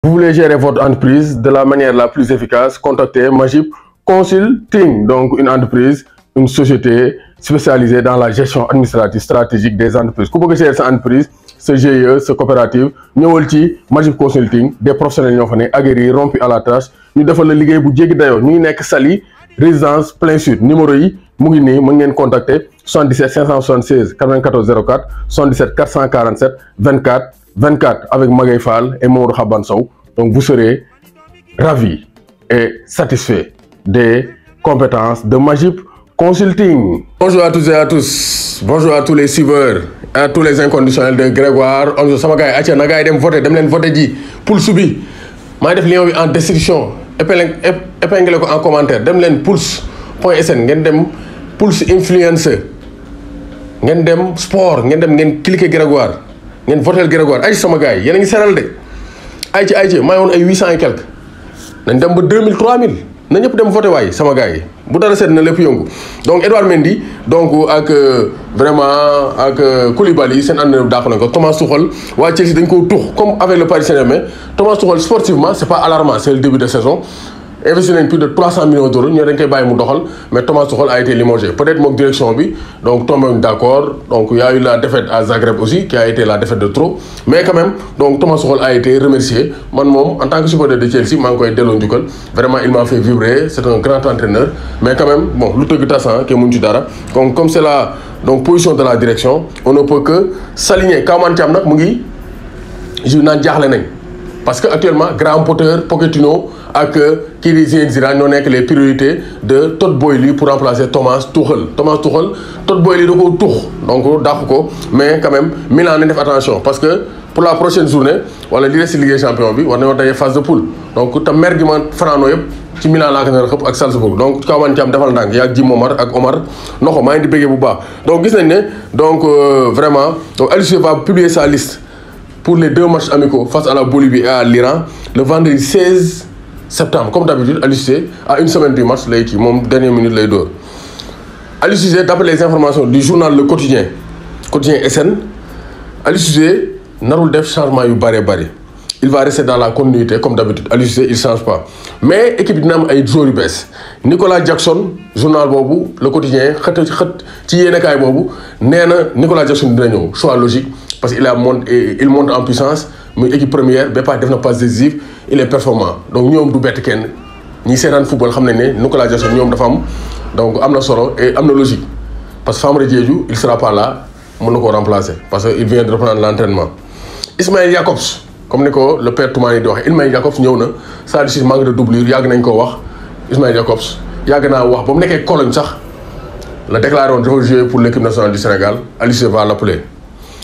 Vous voulez gérer votre entreprise de la manière la plus efficace, contactez Magip Consulting, donc une entreprise, une société spécialisée dans la gestion administrative stratégique des entreprises. Ku bëgg gérer sa entreprise, sa GIE, sa coopérative, ñëwal ci Magip Consulting, des professionnels ñoo fa ne aguerris, rompus à la tâche, ñu defal la liggéey bu jéggi dayoo. Ñu ngi nekk Saly, résidence plein sud. Numéro yi mu ngi nii, mën ngeen contacter 77 576 94 04, 77 447 24 24 avec Magay Fall et Mamadou Khaban Sow. Donc vous serez ravis et satisfaits des compétences de Magip Consulting. Bonjour à toutes et à tous. Bonjour à tous les suiveurs, à tous les inconditionnels de Grégoire. On sama gars yi acca na gars yi dem leen voter ji pulse bi. Maa def lien bi en description. Épinglé ko en commentaire. Dem leen pulse.sn ngeen dem pulse influencer. Ngeen dem sport, ngeen cliquer Grégoire. Ngeen voter Grégoire ay sama gars yi yéen a ngi seral de ay ci maa ngi woon ay 800 et quelque nañ dem ba 2000 3000 na ñëpp dem voter waay sama gars yi bu dara seet na lépp yëngu. Donc Edouard Mendy donc ak vraiment ak Koulibaly seen ànd dàq nañ ko. Thomas Tuchel waa Chelsea dañ ko tux comme avec le Paris Saint-Germain. Thomas Tuchel sportivement c'est pas alarmant, c'est le début de saison. Investi nañ plus de 300 millions d'euros ñoo dañ koy bàyyi mu doxal mais Thomas Tuchel a été limogé peut-être moom direction bi donc tombé d'accord. Donc il y a eu la défaite à Zagreb aussi qui a été la défaite de trop mais quand même donc Thomas Tuchel a été remercié. Man moom en tant que supporter de Chelsea maa ngi koy delloo njukkal vraiment il m'a fait vibrer, c'est un grand entraîneur mais quand même bon lu tëgg tasan ke mun ci dara donc comme c'est la donc position de la direction on ne peut que s'aligner. Kawman Thiam nag mu ngi ju naan jaaxle nañ parce que actuellement Graham Potter, Pochettino ak kii di Zinedine Zidane ñoo nekk les priorités de Todd Boehly pour remplacer Thomas Tuchel. Todd Boehly da ko tux donc dàq ko mais quand même Milan nañ def attention parce que pour la prochaine journée wala li des ci Ligue des Champions bi war nañoo daje phase de poule donc te mer gi ma fanaanoo yëpp ci Milan laa ko nar a xëpp ak Salzbourg donc Kawman Thiam defal ndànk yaa Jim Omar ak Omar Noxo maa ngi di bëggee bu baax. Donc gis nañ ne donc vraiment donc Aliou Cissé va publier sa liste pour les deux matchs amicaux face à la Bolivie et à l'Iran le vendredi 16 septembre comme d'habitude. Aliou Cissé à une semaine du match lay kii moom dernière minute lay door. Aliou Cissé d'après les informations du journal Le Quotidien SN, Aliou Cissé narul def changement yu bari il va rester dans la continuité comme d'habitude. Aliou Cissé il change pas mais équipe dina am ay joueurs yu bees. Nicolas Jackson journal boobu Le Quotidien xët ci yéenekaay boobu nee na Nicolas Jackson dina ñëw choix logique parce que il monte en puissance muy équipe première ba pare def na passe décisive il est performant donc ñoom du bett kenn ñi seetaan football xam nañ ne Nicolas Jackson ñoom dafa am donc am na solo et am na logique parce que Famara Diédhiou il sera pas là mën na koo remplacer parce que il vient de reprendre l'entraînement. Ismaël Jakobs comme ni ko le père Toumani di waxee Ismaël Jakobs ñëw na Sadio Cissé manque de doublure yàgg nañ koo wax. Ismaël Jakobs yàgg naa wax ba mu nekkee Cologne sax la déclaré woon dafa jouer pour l'équipe nationale du Sénégal. Aliou Cissé va l'appeler.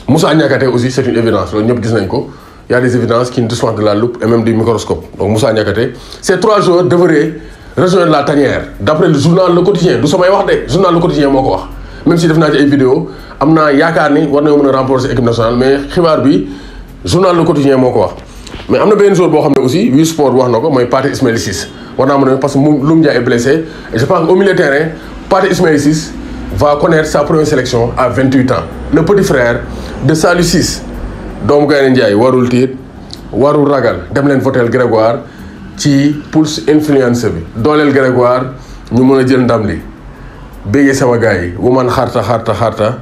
Moussa Niakhaté aussi c'est une évidence loolu ñëpp gis nañ ko. Il y a des évidences qui nous dispensent de la loupe et même du microscope. Donc Moussa Niakhaté, ces trois joueurs devraient rejoindre la tanière. D'après le journal Le Quotidien, du samay wax de journal Le Quotidien moo ko wax. Même si def naa ci ay vidéo am naa yaakaar ni war nañoo mën a remporter équipe nationale mais xibaar bi journal Le Quotidien moo ko wax. Mais am na benn joueur boo xam ne aussi Wii Sport wax na ko mooy Pathé Ismaïla Ciss war naa mën a parce que Loum Ndiaye est blessé et je pense qu'au milieu de terrain Pathé Ismaïla Ciss va connaître sa première sélection à 28 ans. Le petit frère de Saliou Ciss. doomu Gaynde Njaay warul tiit warul ragal dem leen votel Grégoire ci pulse influence bi dooleel Grégoire ñu mën a jël ndam li béggee sama gars yi wu man xarta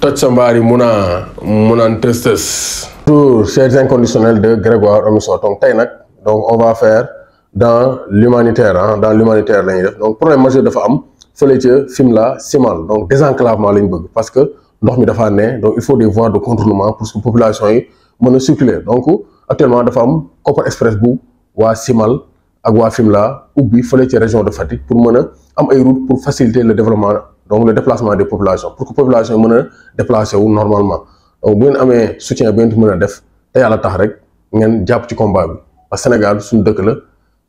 toj sa mbaari munaan tës. Bonjour chers inconditionnels de Grégoire Omisso donc tey nag donc on va faire dans l'humanitaire dans l'humanitaire la ñuy def donc problème majeur dafa am fële ca Fimela Simal donc désenclavement la ñu bëgg parce que ndox mi dafa ne donc il faut des voies de contournement pour que population yi mën a circuler donc actuellement dafa am Copper Express bu waa Simal ak waa Fimela ubbi fële ci région de Fatick pour mën a am ay routes pour faciliter le développement donc le déplacement des populations pour que population yi mën a déplacer wu normalement donc bu ngeen amee soutien bi ngeen mën a def te yàlla tax rek ngeen jàpp ci combat bi parce que Sénégal suñu dëkk la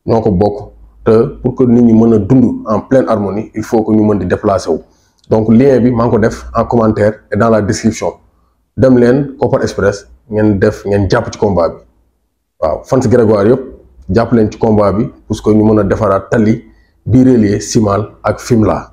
ñoo ko bokk te pour que nit ñi mën a dund en pleine harmonie il faut que ñu mën di déplacer wu. Donc lien bi maa ngi ko def en commentaire et dans la description dem leen Copper Express ngeen jàpp ci combat bi waaw fans Grégoire yëpp jàpp leen ci combat bi pour que ñu mën a defaraat tali bi relier Simal ak Fimela.